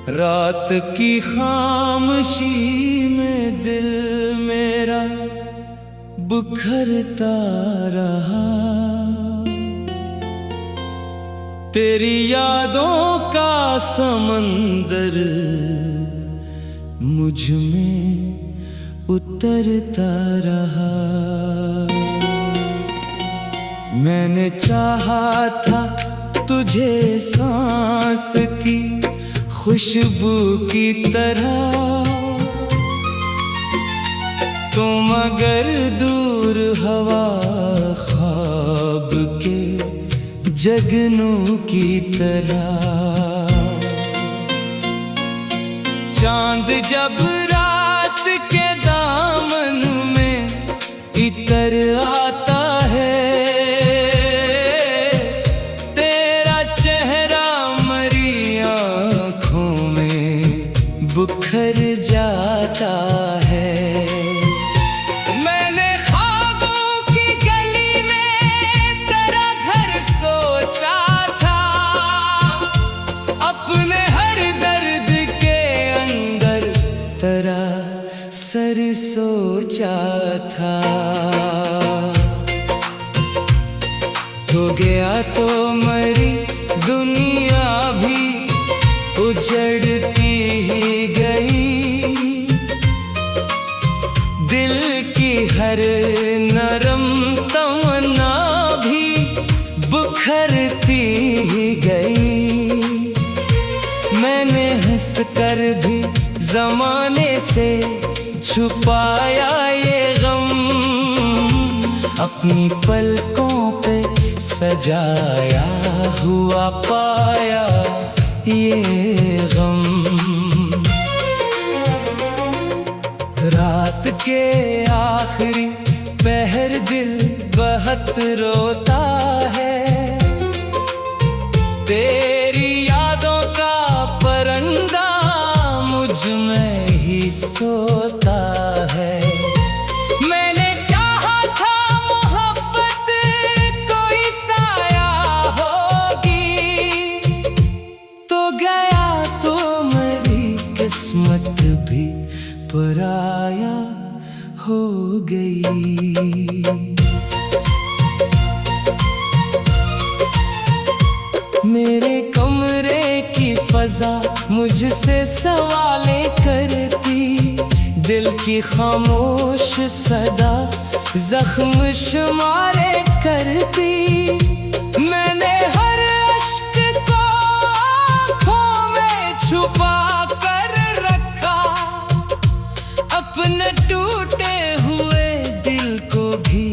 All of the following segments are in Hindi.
रात की खामोशी में दिल मेरा बिखरता रहा, तेरी यादों का समंदर मुझ में उतरता रहा। मैंने चाहा था तुझे सांस की खुशबू की तरह, तुम अगर दूर हवा ख्वाब के जगनों की तरह। चांद जब रात के दामन में इतर आता है, बिखर जाता है। मैंने ख्वाबों की गली में तेरा घर सोचा था, अपने हर दर्द के अंदर तेरा सर सोचा था। तो गया तो मरी दुनिया भी उजड़ती ही गई, दिल की हर नरम तमन्ना भी बिखरती ही गई। मैंने हंस कर भी जमाने से छुपाया ये गम, अपनी पलकों पे सजाया हुआ पाया ये गम। रात के आखिरी पहर दिल बहुत रोता है, तेरी यादों का परिंदा मुझ में ही सोता है। मैंने चाहा था मोहब्बत कोई साया होगी, तो गया तो मेरी किस्मत भी पराया हो गई। मेरे कमरे की फजा मुझसे सवालें करती, दिल की खामोश सदा जख्म शुमारे करती। मैंने हर अश्क को आँखों में छुपा कर रखा, अपने टूटे हुए दिल को भी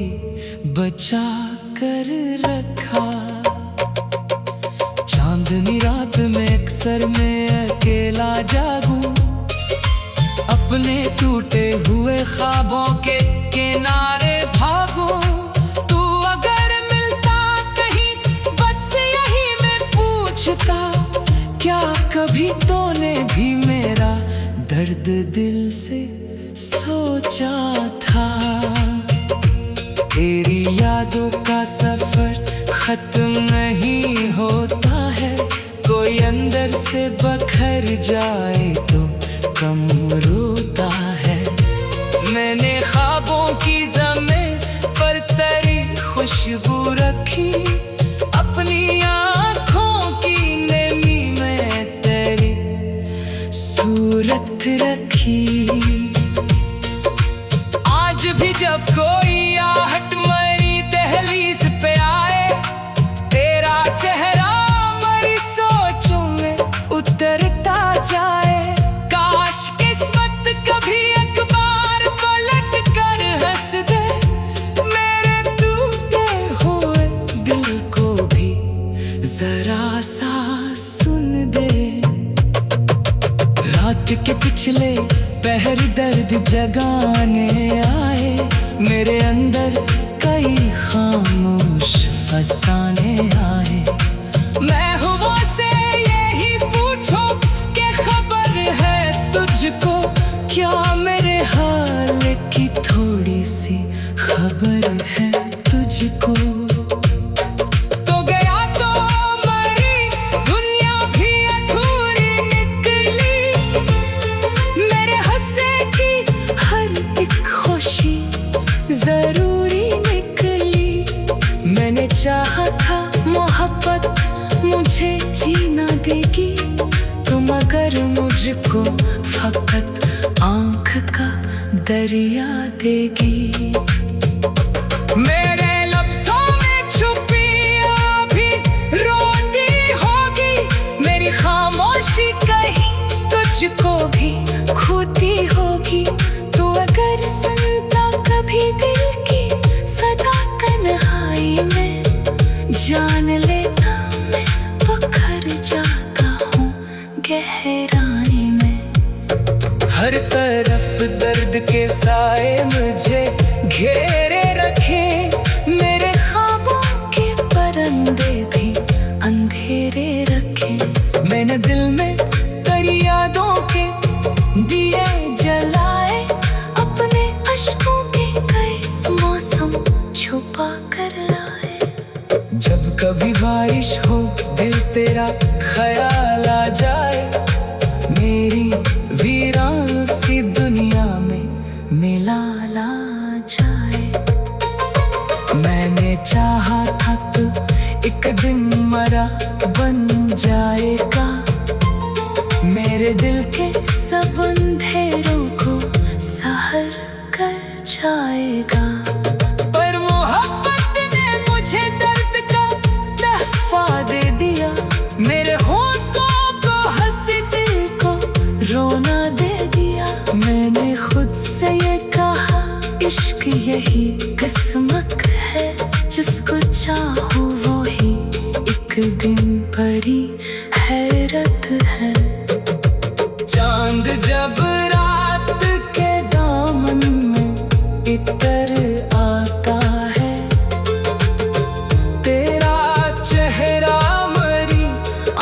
बचा कर रखा। चांदनी रात में अक्सर मैं अकेला जागूं, अपने टूटे हुए ख्वाबों के किनारे भागूं। तू अगर मिलता कहीं बस यही मैं पूछता, क्या कभी तूने भी मेरा दर्द दिल से सोचा था। तेरी यादों का सफर खत्म नहीं होता है, कोई अंदर से बखर जाए तो कम रोता है। मैंने ख्वाबों की ज़मीन पर तेरी खुशबू रखी, अपनी आँखों की नमी में तेरी सूरत रखी। आज भी जब कोई आहट मेरी दहलीज पे आए, तेरा चेहरा मेरी सोचों में उतरता जाए। दर्द जगाने आए, मेरे अंदर कई खामोश फसाने आए। मैं हुआ से यही पूछो कि खबर है तुझको, क्या मेरे हाल की थोड़ी सी खबर है तुझको। तो गया तो मरी दुनिया भी अधूरी निकली, मेरे हंसे की हर एक खुशी जरूरी निकली। मैंने चाहा था मोहब्बत मुझे जीना देगी, तुम अगर मुझको फकत आंख का दरिया देगी। मेरे लफ्ज़ों में छुपी अभी रोती होगी, मेरी खामोशी कहीं तुझको भी खोती होगी। तू अगर सुनता कभी दिल की सदा तन्हाई में, जान लेता मैं बिखर जाता हूँ गहराई में। हर तरफ दर्द के साए मुझे घेरे रखे, मेरे ख्वाबों के परिंदे भी अंधेरे रखे। मैंने दिल में कई यादों के दिए जलाए, अपने अश्कों के कई मौसम छुपा कर लाए। जब कभी बारिश हो दिल तेरा ख्याल आ जाए, मेरी वीरान सी दुनिया में मिला ला जाए। मैंने चाहा था तू एक दिन मरा बन जाएगा, मेरे दिल के सब अंधेरों को सहर कर जाएगा। पर मोहब्बत ने मुझे दर्द का तहफा दे दिया, मेरे होठों को हंसी दिल को रोना दे दिया। मैंने खुद से ये कहा इश्क यही किस्मत है, जिसको चाहूँ वो ही एक दिन बड़ी हैरत है। चांद जब रात के दामन में इतर आता है, तेरा चेहरा मरी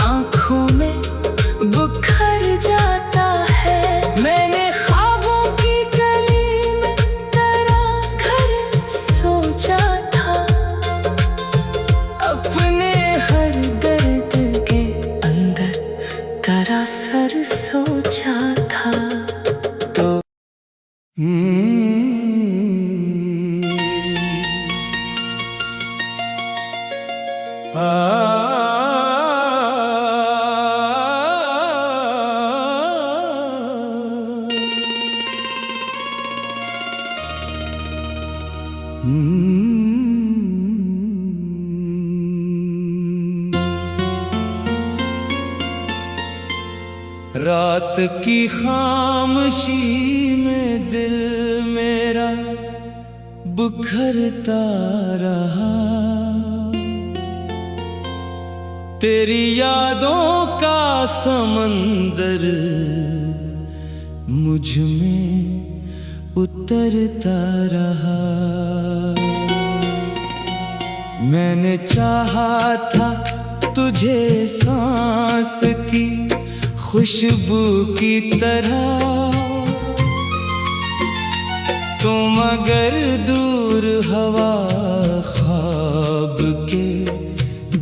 आंखों में बुखर जाता है। मैंने ख्वाबों की गली में तेरा घर सोचा था, अपने हर दर्द के अंदर तेरा सर सोचा था। तो रात की खामोशी में दिल मेरा बिखरता रहा, तेरी यादों का समंदर मुझ में उतरता रहा। मैंने चाहा था तुझे सांस की खुशबू की तरह, तुम अगर दूर हवा ख्वाब के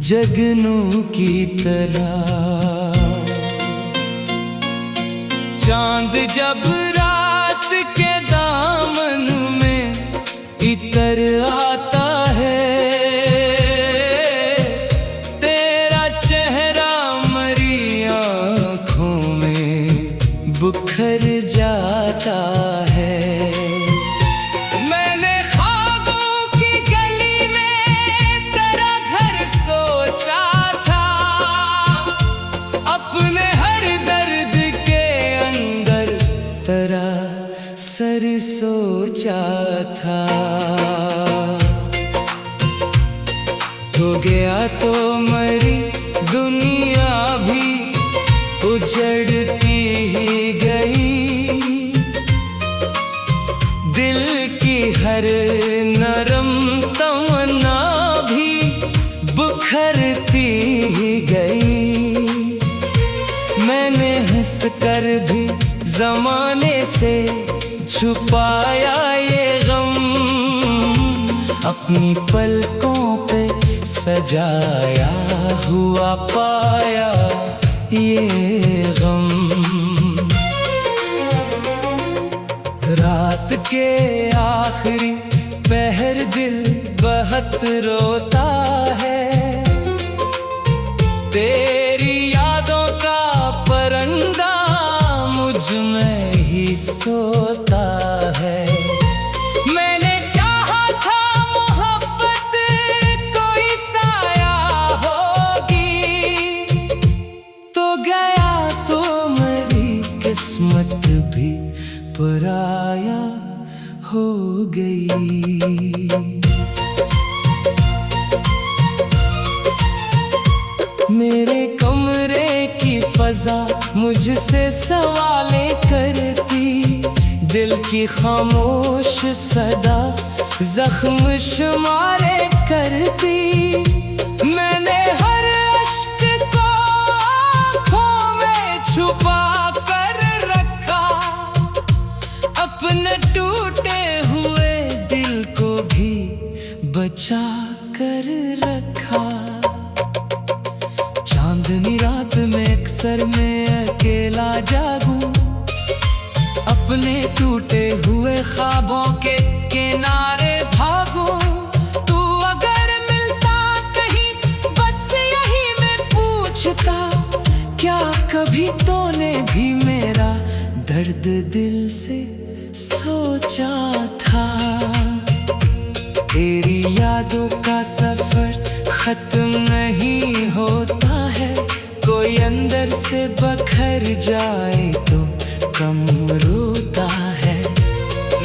जगनों की तरह। चांद जब रात के दामन में इतर आता है, बुखर जाता है। मैंने ख्वाबों की गली में तेरा घर सोचा था, अपने हर दर्द के अंदर तेरा सर सोचा था। हो गया तो मरी दुनिया भी उजड़ती ही गई, दिल की हर नरम तमन्ना भी बुखरती ही गई। मैंने हंस कर भी जमाने से छुपाया ये गम, अपनी पलकों पे सजाया हुआ पाया ये गम। रात के आखिरी पहर दिल बहुत रोता है, तेरी यादों का परिंदा मुझ में ही सोता है। मैंने चाहा था मोहब्बत कोई साया होगी, तो गया तो मेरी किस्मत भी पराया हो गई। मेरे कमरे की फजा मुझसे सवालें करती, दिल की खामोश सदा जख्म शुमारे करती। मैंने हर अश्क को आँखों में छुपा कर रखा, अपने टूटे हुए दिल को भी बचा कर रखा। चांदनी रात में अक्सर मैं अकेला जागूं, अपने टूटे हुए ख्वाबों के किनारे भागूं। तू अगर मिलता कहीं बस यही मैं पूछता, क्या कभी तूने भी मेरा दर्द दिल से सोचा था। तेरी यादों का सफर खत्म नहीं होता है, कोई अंदर से बखर जाए तो कम रोता है।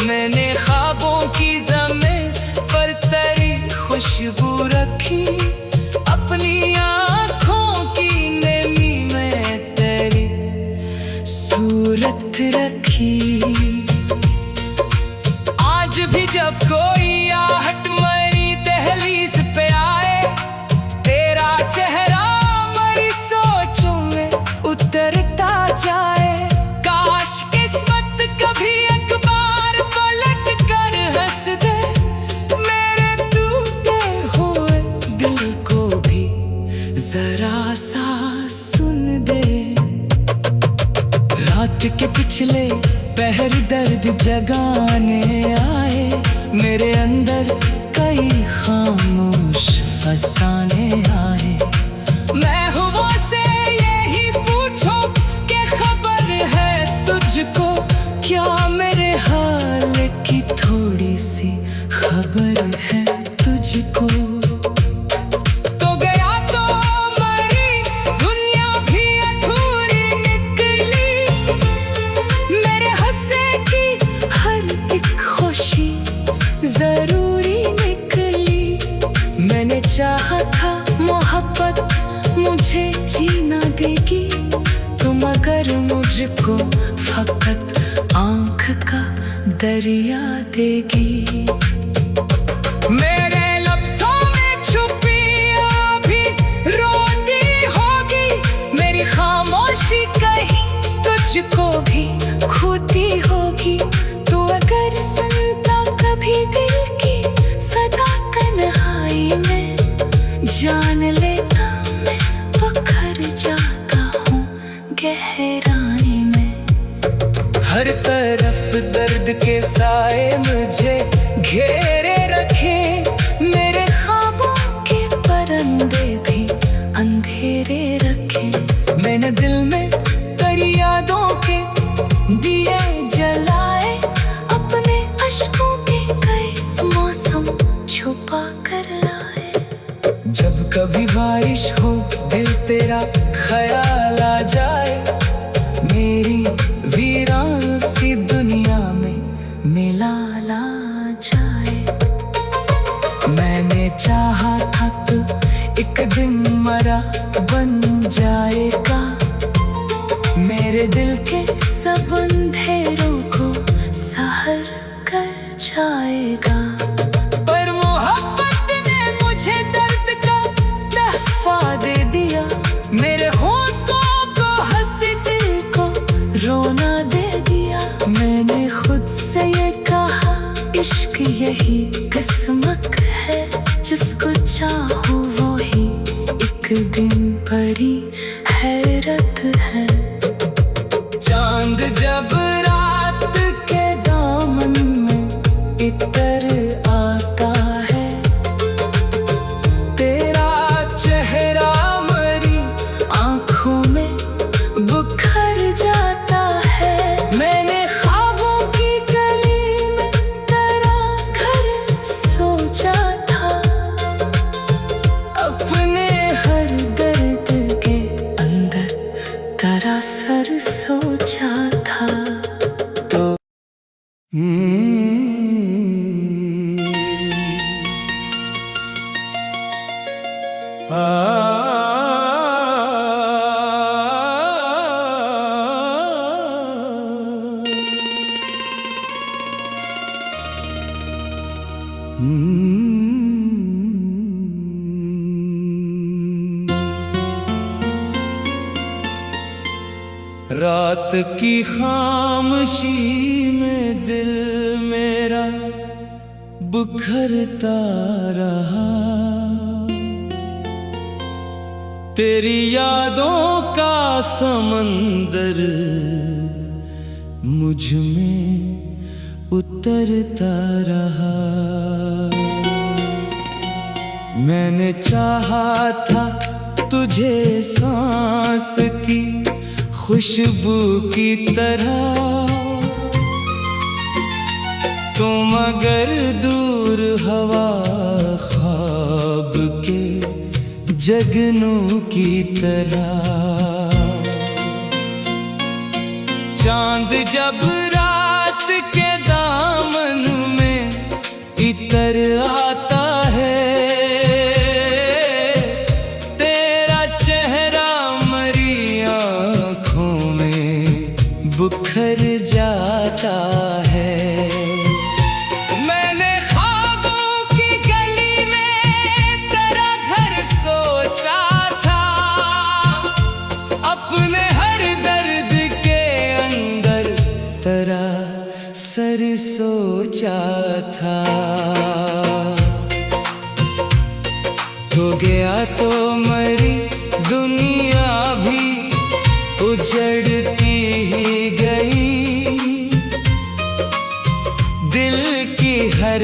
मैंने ख्वाबों की ज़मीन पर तेरी खुशबू रखी, अपनी आँखों की नमी में तेरी सूरत रखी। आज भी जब कोई आहट मेरी दहलीज पे आए, तेरा चेहरा मेरी सोचों में उतरता जाए। काश किस्मत कभी एक बार पलट कर हंस दे, मेरे टूटे हुए दिल को भी जरा सा सुन दे। रात के पिछले पहर दर्द जगाने आए, मेरे अंदर कई खामोश फसाने आए। मैं हुआ से यही पूछो कि खबर है तुझको, क्या मेरे हाल की थोड़ी सी खबर है तुझको। तो गया तो मरी दुनिया भी अधूरी निकली, मेरे हंसे की हर एक खुशी जरूरी निकली। मैंने चाहा था मोहब्बत मुझे जीना देगी, तुम अगर मुझको फकत आँख का दरिया देगी। मेरे लफ्ज़ों में छुपी अभी रोती होगी, मेरी खामोशी कहीं तुझको भी खोती होगी। तू अगर सुनता कभी दिल की सदा तन्हाई में, जान लेता मैं बखर जाता हूँ गहराई में। हर तरफ दर्द के साए मुझे घेरे रखे, मेरे ख्वाबों के परिंदे भी अंधेरे रखे। मैंने दिल में तेरी यादों के दिए जलाए, अपने अश्कों के कई मौसम छुपा कर लाए। जब कभी बारिश हो दिल तेरा ख्याल आ जाए, मेरी वीरान सी दुनिया में मिला ला जाए। मैंने चाहा था तू एक दिन मरा बन जाएगा, मेरे दिल के सब अंधेरों को सहर कर जाएगा। पर मोहब्बत ने मुझे दर्द का तोहफा दे दिया। मेरे होठों को हंसी, दिल को रोना दे दिया। मैंने खुद से ये कहा, इश्क यही किस्मत है, जिसको चाहूं वो ही एक दिन बड़ी हैरत है। चांद जब रात के दामन में इतर आता है, तेरा चेहरा मरी आंखों में बुखर जाता है। मैंने ख्वाबों की गली में तेरा घर सोचा था, अपने हर दर्द के अंदर तेरा सर सोचा था। तो रात की खामोशी में दिल मेरा बुखरता रहा। तेरी यादों का समंदर मुझ में उतरता रहा। मैंने चाहा था तुझे सांस की खुशबू की तरह, तुम अगर दूर हवा ख्वाब के जगनों की तरह। चांद जब रात के दामन में इतर आता है, बुखर जाता है। मैंने ख्वाबों की गली में तेरा घर सोचा था, अपने हर दर्द के अंदर तेरा सर सोचा था। हो गया तो मरी दुनिया भी उजड़ती ही गई, दिल की हर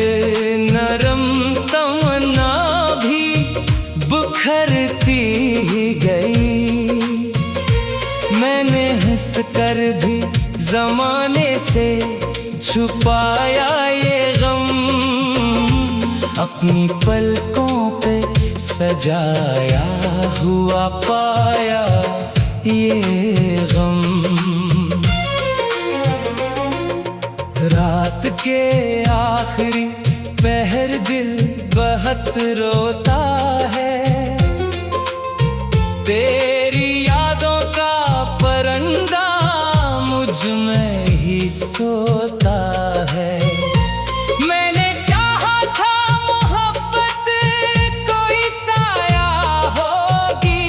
नरम तमन्ना भी बुखरती ही गई। मैंने हंस कर भी जमाने से छुपाया ये गम, अपनी पलकों पे सजाया हुआ पाया ये गम। रात के आखिरी पहर दिल बहुत रोता है, तेरी यादों का परिंदा मुझ में ही सोता है। मैंने चाहा था मोहब्बत कोई साया होगी,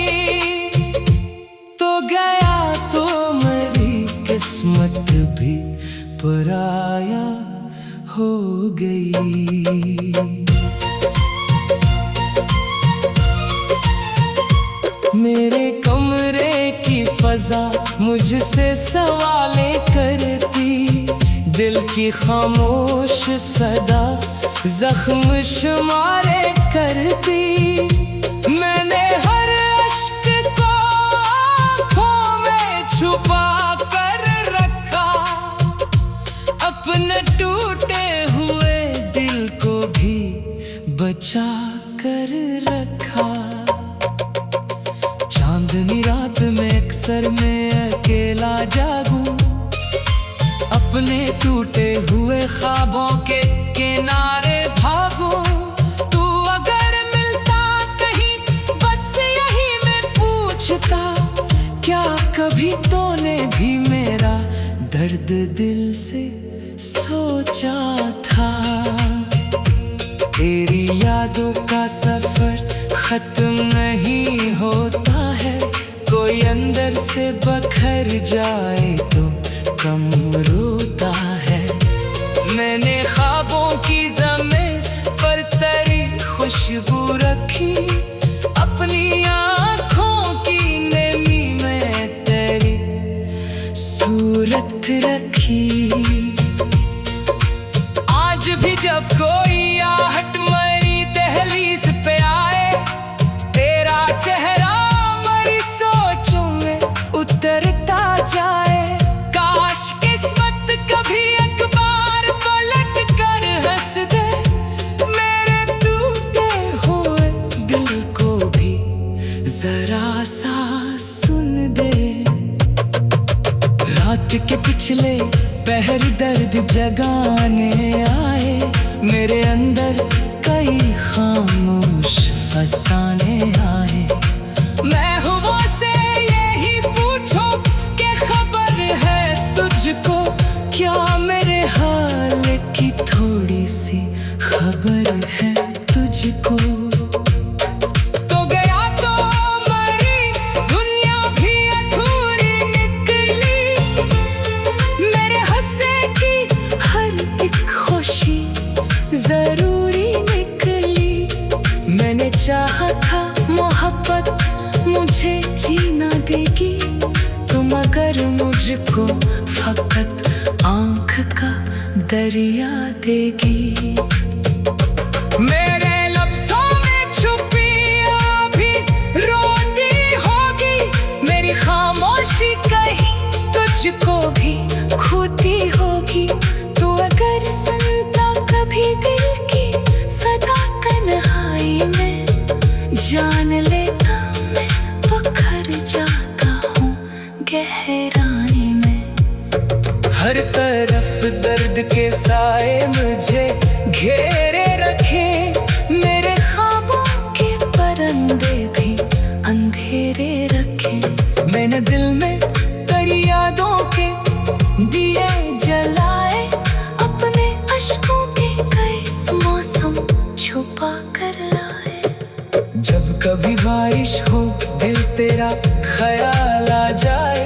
तो गया तो मेरी किस्मत भी पराया हो गई। मेरे कमरे की फजा मुझसे सवालें करती, दिल की खामोश सदा जख्म शुमारे करती। मैंने हर अश्क को आँखों में छुपा कर रखा, अपने टूटे हुए दिल को भी बचा कर रखा। चांदनी रात में अक्सर मैं अकेला जागूं, अपने टूटे हुए ख्वाबों के किनारे भागूं। तू अगर मिलता कहीं बस यही मैं पूछता, क्या कभी तूने भी मेरा दर्द दिल से सोचा था। यादों का सफर खत्म नहीं होता है, कोई अंदर से बखर जाए तो कम रोता है। मैंने ख्वाबों की ज़मीन पर तेरी खुशबू रखी, अपनी आँखों की नमी में तेरी सूरत रखी। आज भी जब कोई आहट मरी दहलीज पे आए, तेरा चेहरा मरी सोचों में उतरता जाए। काश किस्मत कभी अखबार पलट कर हंस दे, मेरे टूटे हुए दिल को भी जरा सा सुन दे। रात के पिछले पहर दर्द जगाने आए, मेरे अंदर कई खामोश फसाने आए। महबूबों से यही पूछो कि खबर है तुझको, क्या मेरे हाल की थोड़ी सी खबर है तुझको। तो गया तो मरी दुनिया भी अधूरी निकली, मेरे हंसे की हर एक खुशी जरूरी निकली। मैंने चाहा था मोहब्बत मुझे जीना देगी, तुम अगर मुझको फकत आँख का दरिया देगी। मेरे लफ्ज़ों में छुपी अभी रोती होगी, मेरी खामोशी कहीं तुझको भी खोती होगी। तू अगर सुनता कभी दिल की सदा तन्हाई में, जान लेता मैं बखर जाता हूँ गहराई में। हर तरफ दर्द के साए मुझे घेरे रखे, मेरे ख्वाबों के परिंदे भी अंधेरे रखे। मैंने दिल में तेरी यादों के दिए जलाए, अपने अश्कों के कई मौसम छुपा कर लाए। जब कभी बारिश हो दिल तेरा ख्याल आ जाए,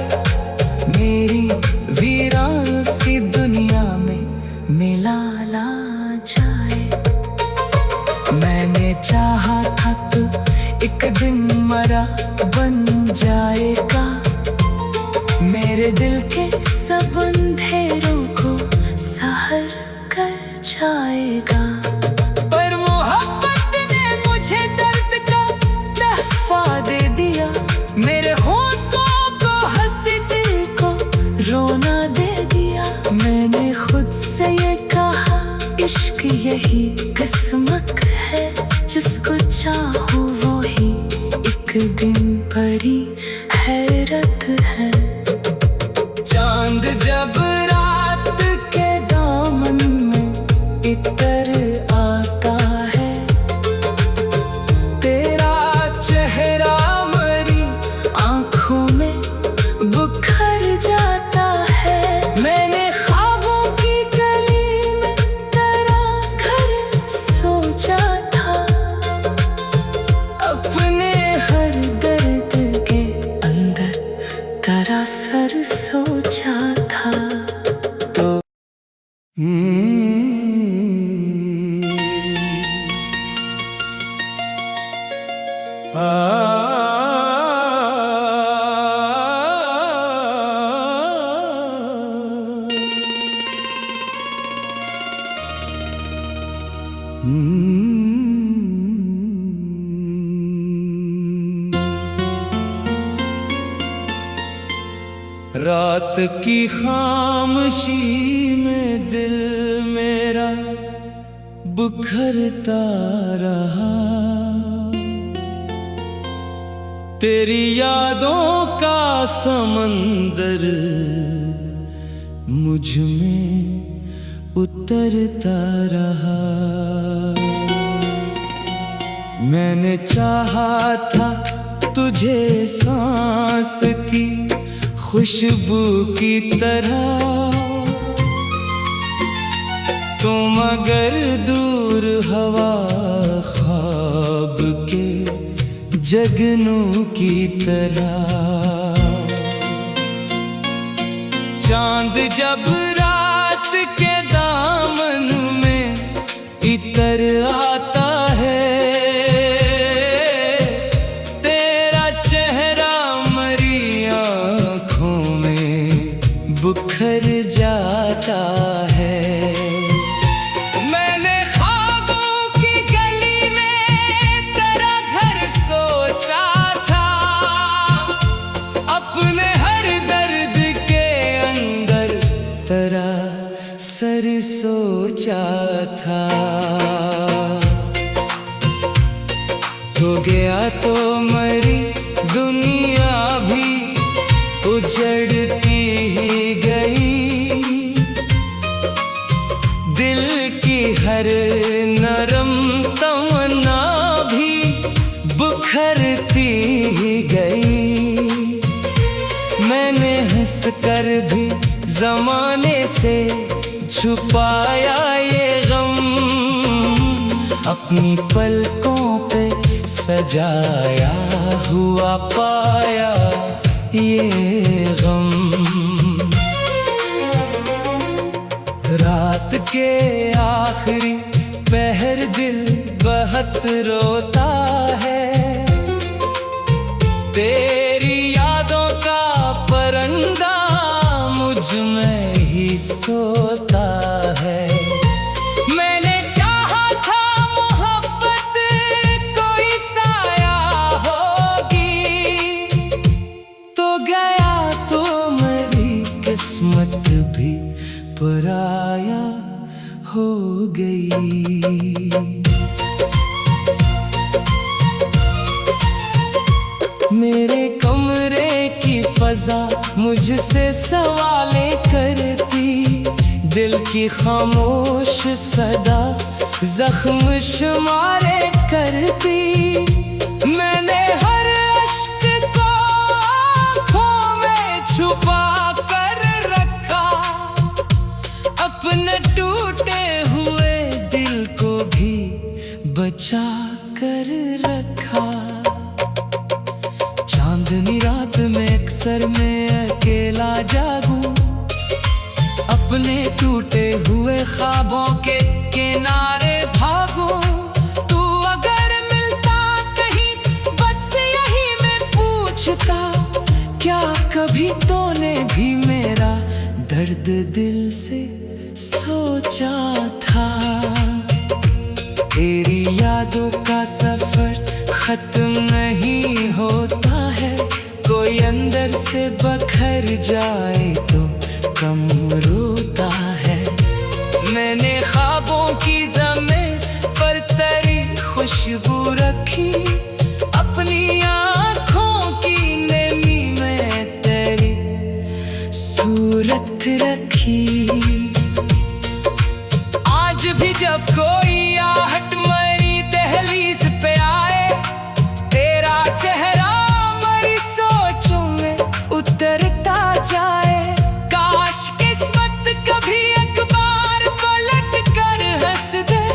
मेरी वीरान सी दुनिया में मिला ला जाए। मैंने चाहा था तू एक दिन मरा बन जाएगा, मेरे दिल के सब अंधेरों को सहर कर जाएगा। पर मोहब्बत ने मुझे दर्द का तहफा दे दिया, मेरे होठों को हंसी दिल को रोना दे दिया। मैंने खुद से ये कहा इश्क यही किस्मत है, जिसको चाहो वो ही एक दिन बड़ी हैरत है। चांद जब रात के दामन में इतर आता है, तेरा चेहरा मरी आँखों में बुखर जाता है। मैंने ख्वाबों की गली में तेरा घर सोचा था, अपने हर दर्द के अंदर दरअसल सोचा था। तो रात की खामोशी में दिल मेरा बुखरता रहा, तेरी यादों का समंदर मुझ में उतरता रहा। मैंने चाहा था तुझे सांस की खुशबू की तरह, तुम अगर दूर हवा ख्वाब के जगनों की तरह, चांद जब रात के दामन में इतर आता है, तेरा चेहरा मरी आँखों में बुखर जाता है। मैंने ख्वाबों की गली में तेरा घर सोचा था, अपने हर दर्द के अंदर तेरा सर सोचा था। हो गया तो मरी दुनिया भी उजड़ती ही गई, दिल की हर नरम तमन्ना भी बुखरती ही गई। मैंने हंस कर भी जमाने से छुपाया ये गम, अपनी पलकों पे सजाया हुआ पाया ये गम। रात के आखिरी पहर दिल बहुत रोता है, तेरी यादों का परिंदा मुझ में ही सोता है। मैंने चाहा था मोहब्बत कोई साया होगी, तो गया तो मेरी किस्मत भी पराया हो गई। मेरे कमरे की फजा मुझसे सवाले करती, दिल की खामोश सदा जख्म शुमारे करती। मैंने हर अश्क को आँखों में छुपा कर रखा, अपने टूटे हुए दिल को भी बचा कर रखा। चांदनी रात में अक्सर मैं अकेला जागूं, अपने टूटे हुए ख्वाबों के किनारे भागूं। तू अगर मिलता कहीं बस यही मैं पूछता, क्या कभी तूने भी मेरा दर्द दिल से सोचा था। तेरी यादों का सफर खत्म नहीं होता है, कोई अंदर से बखर जाए तो कम रोता है। मैंने ख्वाबों की ज़मीन पर तेरी खुशबू रखी, अपनी आँखों की नमी में तेरी सूरत रखी। आज भी जब कोई आहट मरी दहलीज पे आए, तेरा चेहरा मरी सोचों में उतरता जाए। काश किस्मत कभी एक बार पलट कर हंस दे,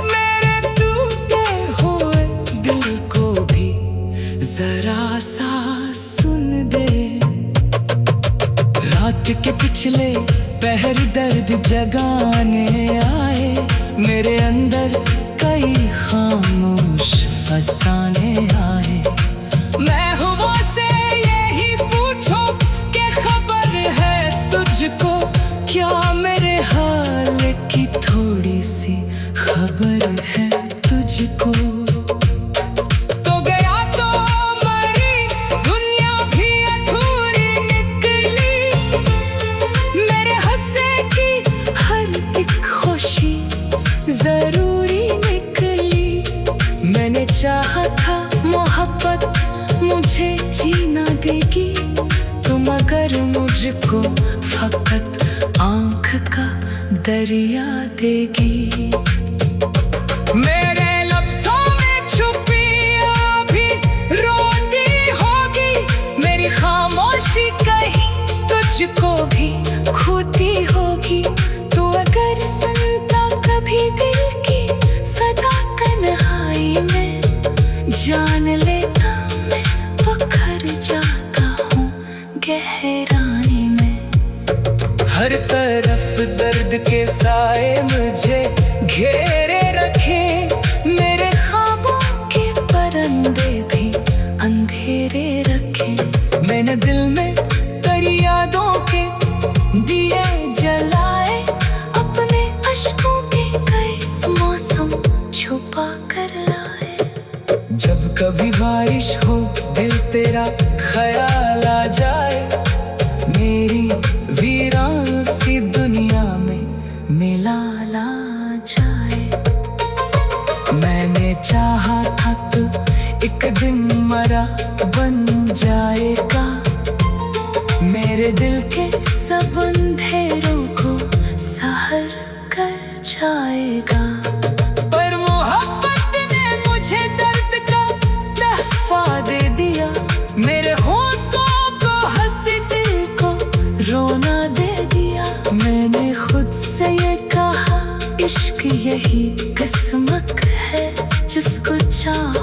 मेरे टूटे हुए दिल को भी जरा सा सुन दे। रात के पिछले पहर दर्द जगाने आए, मेरे अंदर कई खामोश फसाने आए। मैं हुआ से यही पूछो कि खबर है तुझको, क्या मेरे हाल की थोड़ी सी खबर है तुझको। तो गया तो मरी दुनिया भी अधूरी निकली, मेरे हंसे की हर एक खुशी जरूरी निकली। मैंने चाहा था मोहब्बत मुझे जीना देगी, तुम अगर मुझको फकत आँख का दरिया देगी। मेरे लफ्ज़ों में छुपी अभी रोती होगी, मेरी खामोशी कहीं तुझको भी खोती होगी। तू अगर सुनता जलाए, मुझे घेरे रखे। मेरे ख्वाबों के परिंदे भी अंधेरे रखे। मैंने दिल में तेरी यादों के दिए जलाए, अपने अश्कों के कई मौसम छुपा कर लाए। जब कभी बारिश हो दिल तेरा ख्याल आ जाए, मेरी वीरान सी दुनिया में मिला ला जाए। मैंने चाहा था तू एक दिन मरा बन जाएगा, मेरे दिल के सब अंधेरों को सहर कर जाएगा। पर मोहब्बत ने मुझे दर्द का तहफा दे दिया। मेरे होठों को हंसी, दिल को रोना दे दिया। मैंने खुद से ये कहा, इश्क यही किस्मत है, जिसको चाहो